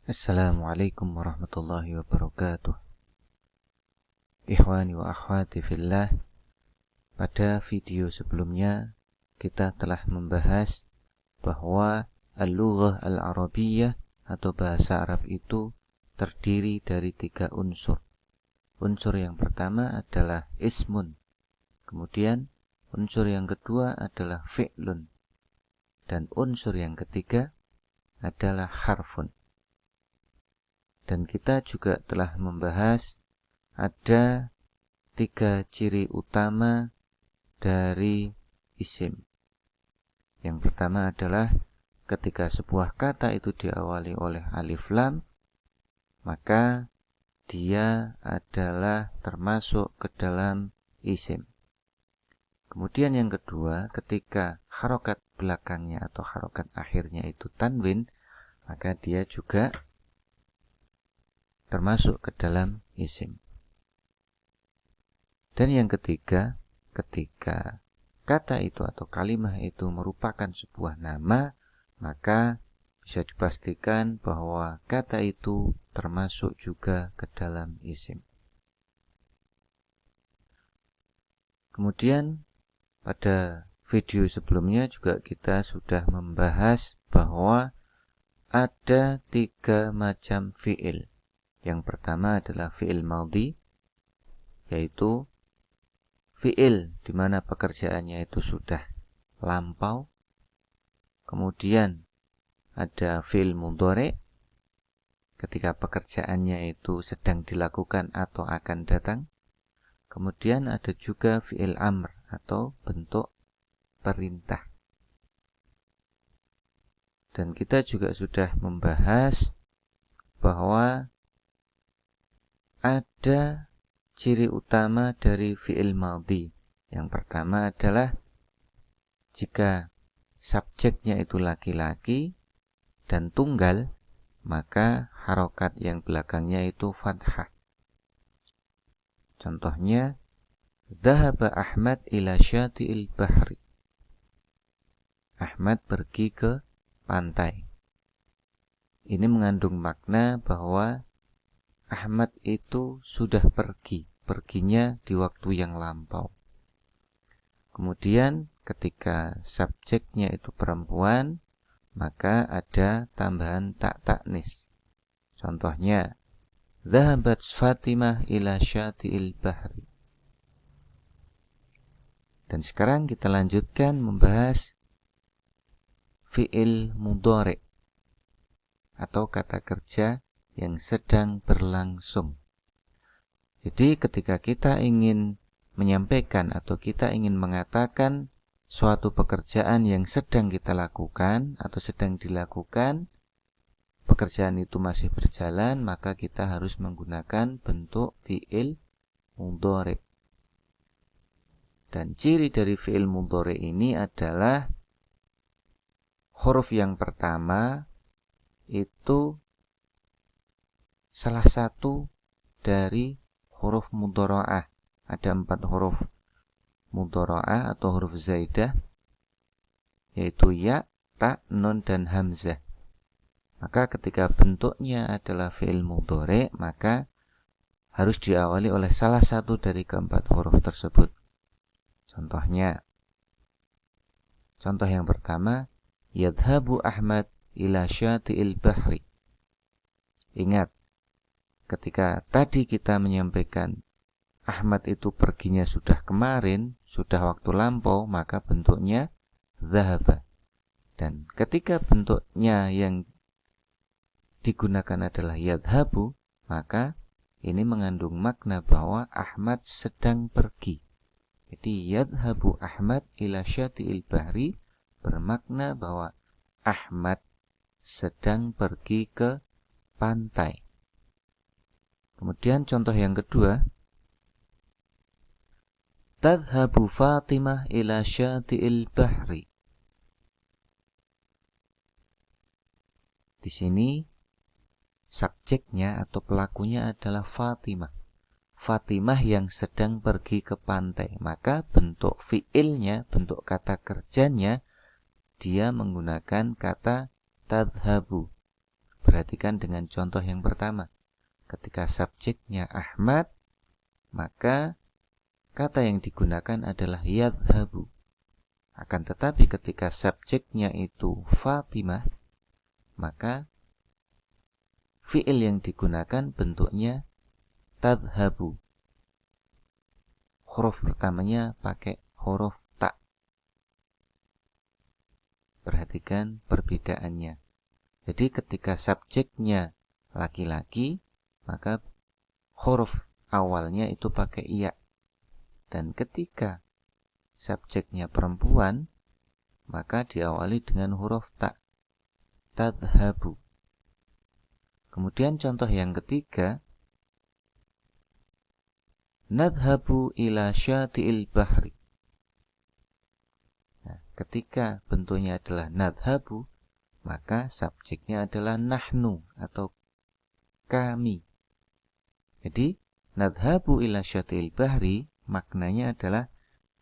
Assalamualaikum warahmatullahi wabarakatuh. Ikhwani wa akhwati fillah, pada video sebelumnya kita telah membahas bahwa al-lughah al-arabiyyah atau bahasa Arab itu terdiri dari 3 unsur. Unsur yang pertama adalah ismun, kemudian unsur yang kedua adalah fi'lun, dan unsur yang ketiga adalah harfun. Dan kita juga telah membahas ada 3 ciri utama dari isim. Yang pertama adalah ketika sebuah kata itu diawali oleh alif lam, maka dia adalah termasuk ke dalam isim. Kemudian yang kedua, ketika harokat belakangnya atau harokat akhirnya itu tanwin, maka dia juga termasuk ke dalam isim. Dan yang ketiga, ketika kata itu atau kalimah itu merupakan sebuah nama, maka bisa dipastikan bahwa kata itu termasuk juga ke dalam isim. Kemudian pada video sebelumnya juga kita sudah membahas bahwa ada 3 macam fi'il. Yang pertama adalah fi'il madhi, yaitu fi'il di mana pekerjaannya itu sudah lampau. Kemudian ada fi'il mudhari, ketika pekerjaannya itu sedang dilakukan atau akan datang. Kemudian ada juga fi'il amr atau bentuk perintah. Dan kita juga sudah membahas bahwa ada ciri utama dari fi'il madhi. Yang pertama adalah jika subjeknya itu laki-laki dan tunggal, maka harokat yang belakangnya itu fathah. Contohnya, dhahaba Ahmad ila syati'il bahri. Ahmad pergi ke pantai. Ini mengandung makna bahwa Ahmad itu sudah pergi, perginya di waktu yang lampau. Kemudian ketika subjeknya itu perempuan, maka ada tambahan tak taknis. Contohnya, dhahabat Fatimah ila syati'il bahri. Dan sekarang kita lanjutkan membahas fi'il mudhari atau kata kerja yang sedang berlangsung. Jadi ketika kita ingin menyampaikan atau kita ingin mengatakan suatu pekerjaan yang sedang kita lakukan atau sedang dilakukan, pekerjaan itu masih berjalan, maka kita harus menggunakan bentuk fi'il mudhari. Dan ciri dari fi'il mudhari ini adalah huruf yang pertama itu salah satu dari huruf mudhara'ah. Ada 4 huruf mudhara'ah atau huruf zaidah, yaitu ya, ta, nun, dan hamzah. Maka ketika bentuknya adalah fi'il mudhari, maka harus diawali oleh salah satu dari keempat huruf tersebut. Contohnya, contoh yang pertama, yadhabu Ahmad ila syati'il bahri. Ingat, ketika tadi kita menyampaikan Ahmad itu perginya sudah kemarin, sudah waktu lampau, maka bentuknya dhahaba. Dan ketika bentuknya yang digunakan adalah yadhabu, maka ini mengandung makna bahwa Ahmad sedang pergi. Jadi yadhabu Ahmad ila syati'il bahri bermakna bahwa Ahmad sedang pergi ke pantai. Kemudian contoh yang kedua, tadhhabu Fatimah ila syati'il bahri. Di sini subjeknya atau pelakunya adalah Fatimah. Fatimah yang sedang pergi ke pantai. Maka bentuk fi'ilnya, bentuk kata kerjanya, dia menggunakan kata tadhhabu. Perhatikan dengan contoh yang pertama. Ketika subjeknya Ahmad, maka kata yang digunakan adalah yadhabu. Akan tetapi ketika subjeknya itu Fatimah, maka fi'il yang digunakan bentuknya tadhabu. Huruf pertamanya pakai huruf ta. Perhatikan perbedaannya. Jadi ketika subjeknya laki-laki, maka huruf awalnya itu pakai iya. Dan ketika subjeknya perempuan, maka diawali dengan huruf ta. Tadhabu. Kemudian contoh yang ketiga, nadhabu ila syati'il bahri. Nah, ketika bentuknya adalah nadhabu, maka subjeknya adalah nahnu atau kami. Jadi, nadhabu ila syati'il bahri maknanya adalah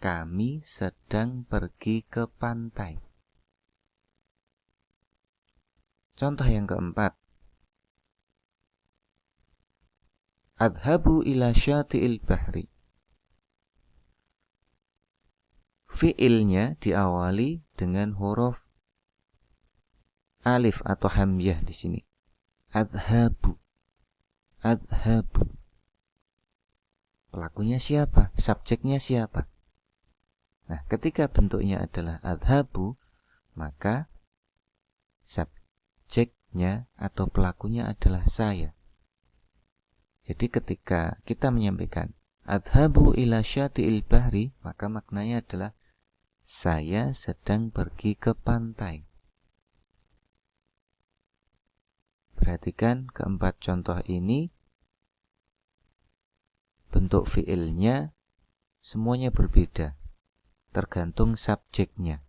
kami sedang pergi ke pantai. Contoh yang keempat, adhabu ila syati'il bahri. Fi'ilnya diawali dengan huruf alif atau hamzah di sini. Adhabu. Adhabu. Pelakunya siapa? Subjeknya siapa? Nah, ketika bentuknya adalah adhabu, maka subjeknya atau pelakunya adalah saya. Jadi ketika kita menyampaikan adhabu ila syati'il bahri, maka maknanya adalah saya sedang pergi ke pantai. Perhatikan keempat contoh ini, bentuk fi'ilnya semuanya berbeda, tergantung subjeknya.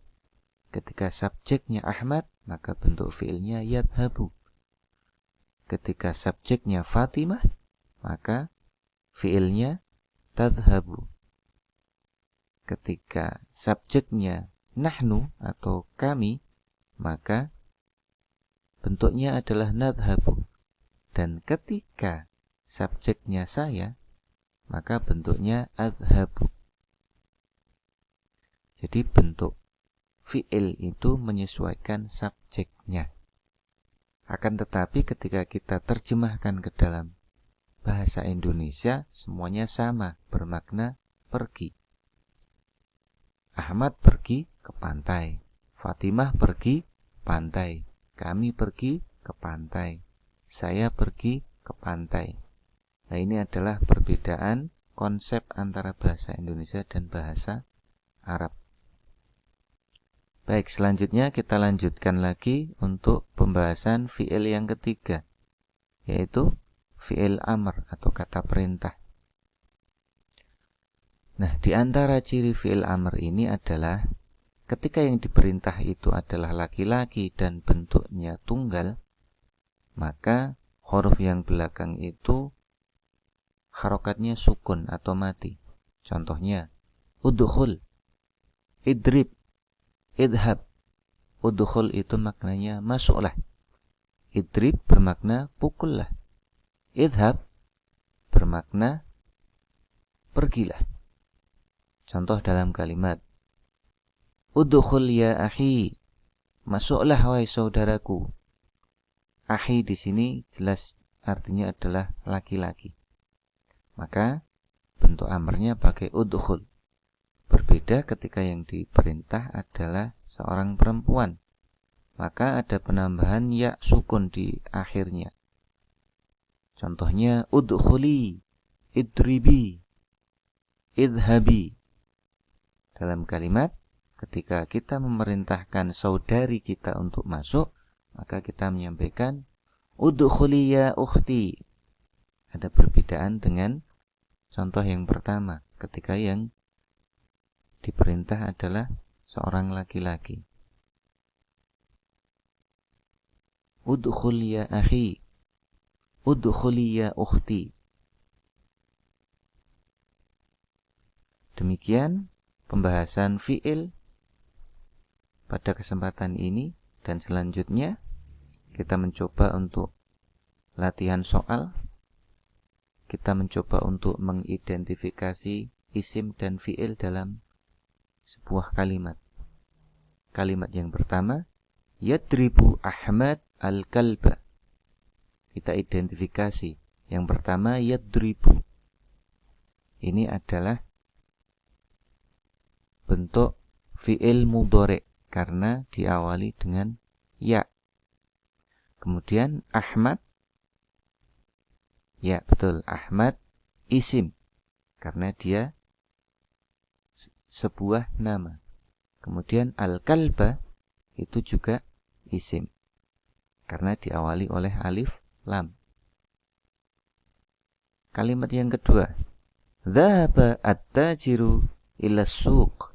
Ketika subjeknya Ahmad, maka bentuk fi'ilnya yadhabu. Ketika subjeknya Fatimah, maka fi'ilnya tadhabu. Ketika subjeknya nahnu atau kami, maka bentuknya adalah nadhabu. Dan ketika subjeknya saya, maka bentuknya adhabu. Jadi bentuk fi'il itu menyesuaikan subjeknya. Akan tetapi ketika kita terjemahkan ke dalam bahasa Indonesia, semuanya sama, bermakna pergi. Ahmad pergi ke pantai, Fatimah pergi ke pantai, kami pergi ke pantai, saya pergi ke pantai. Nah, ini adalah perbedaan konsep antara bahasa Indonesia dan bahasa Arab. Baik, selanjutnya kita lanjutkan lagi untuk pembahasan fi'il yang ketiga, yaitu fi'il amr atau kata perintah. Nah, di antara ciri fi'il amr ini adalah ketika yang diperintah itu adalah laki-laki dan bentuknya tunggal, maka huruf yang belakang itu harokatnya sukun atau mati. Contohnya, udkhul, idrib, idhab. Udkhul itu maknanya masuklah. Idrib bermakna pukullah. Idhab bermakna pergilah. Contoh dalam kalimat, udkhul ya akhi, masuklah wahai saudaraku. Akhi di sini jelas artinya adalah laki-laki. Maka bentuk amrnya pakai udkhul. Berbeda ketika yang diperintah adalah seorang perempuan, maka ada penambahan ya sukun di akhirnya. Contohnya udkhuli, idribi, idhabi. Dalam kalimat, ketika kita memerintahkan saudari kita untuk masuk, maka kita menyampaikan udkhuli ya ukhti. Ada perbedaan dengan contoh yang pertama, ketika yang diperintah adalah seorang laki-laki. Udkhul ya akhi, udkhuli ya ukhti. Demikian pembahasan fi'il pada kesempatan ini, dan selanjutnya kita mencoba untuk latihan soal, kita mencoba untuk mengidentifikasi isim dan fi'il dalam sebuah kalimat. Kalimat yang pertama, yadribu Ahmad al-kalba. Kita identifikasi. Yang pertama, yadribu. Ini adalah bentuk fi'il mudhari' karena diawali dengan ya. Kemudian Ahmad, ya betul, Ahmad isim karena dia sebuah nama. Kemudian al-kalba itu juga isim karena diawali oleh alif lam. Kalimat yang kedua, dhahaba at-tajiru ila suq.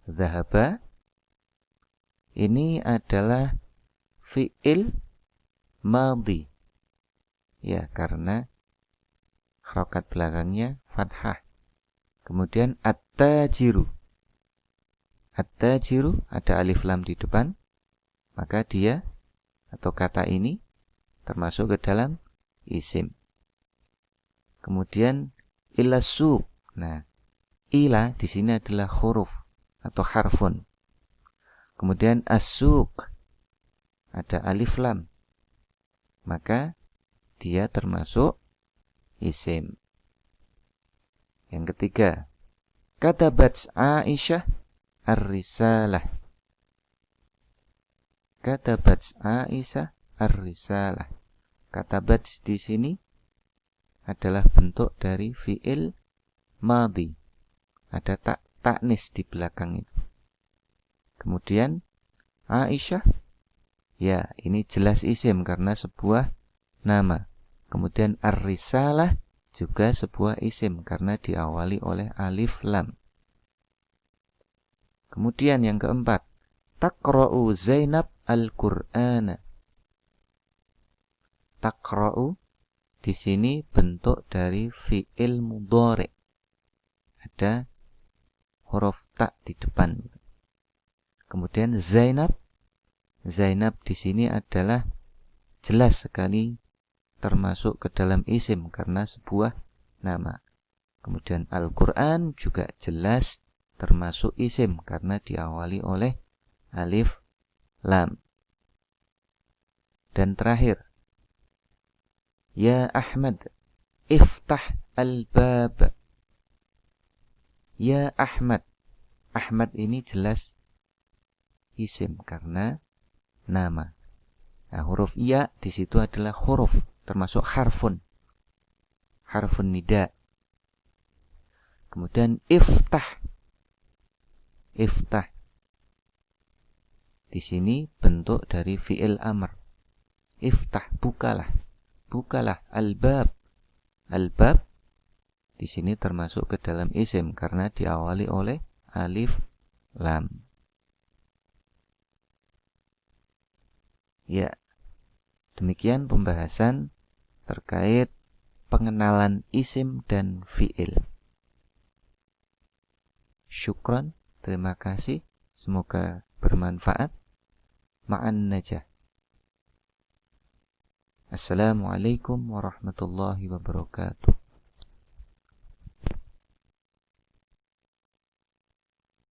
Dhahaba ini adalah fi'il madhi. Ya, karena harokat belakangnya fathah. Kemudian at-tajiru. At-tajiru ada alif lam di depan, maka dia atau kata ini termasuk ke dalam isim. Kemudian ila suq. Nah, ila di sini adalah huruf atau harfun. Kemudian as-suq ada alif lam, maka dia termasuk isim. Yang ketiga, katabat Aisyah ar-risalah. Katabat Aisyah ar-risalah. Katabat di sini adalah bentuk dari fi'il madhi. Ada taknis di belakang itu. Kemudian Aisyah, ya ini jelas isim karena sebuah nama. Kemudian ar-risalah juga sebuah isim karena diawali oleh alif lam. Kemudian yang keempat, taqra'u Zainab al-Qur'ana. Taqra'u di sini bentuk dari fi'il mudhari'. Ada huruf ta di depan. Kemudian Zainab di sini adalah jelas sekali termasuk ke dalam isim karena sebuah nama. Kemudian Al-Qur'an juga jelas termasuk isim karena diawali oleh alif lam. Dan terakhir, ya Ahmad, iftah al-bab. Ya Ahmad. Ahmad ini jelas isim karena nama. Nah, huruf ya di situ adalah huruf termasuk harfun. Harfun nida. Kemudian iftah. Iftah. Di sini bentuk dari fi'il amr. Iftah, bukalah. Bukalah al-bab. Al-bab di sini termasuk ke dalam isim karena diawali oleh alif lam. Ya, demikian pembahasan terkait pengenalan isim dan fi'il. Syukran, terima kasih. Semoga bermanfaat. Ma'an najah. Assalamualaikum warahmatullahi wabarakatuh.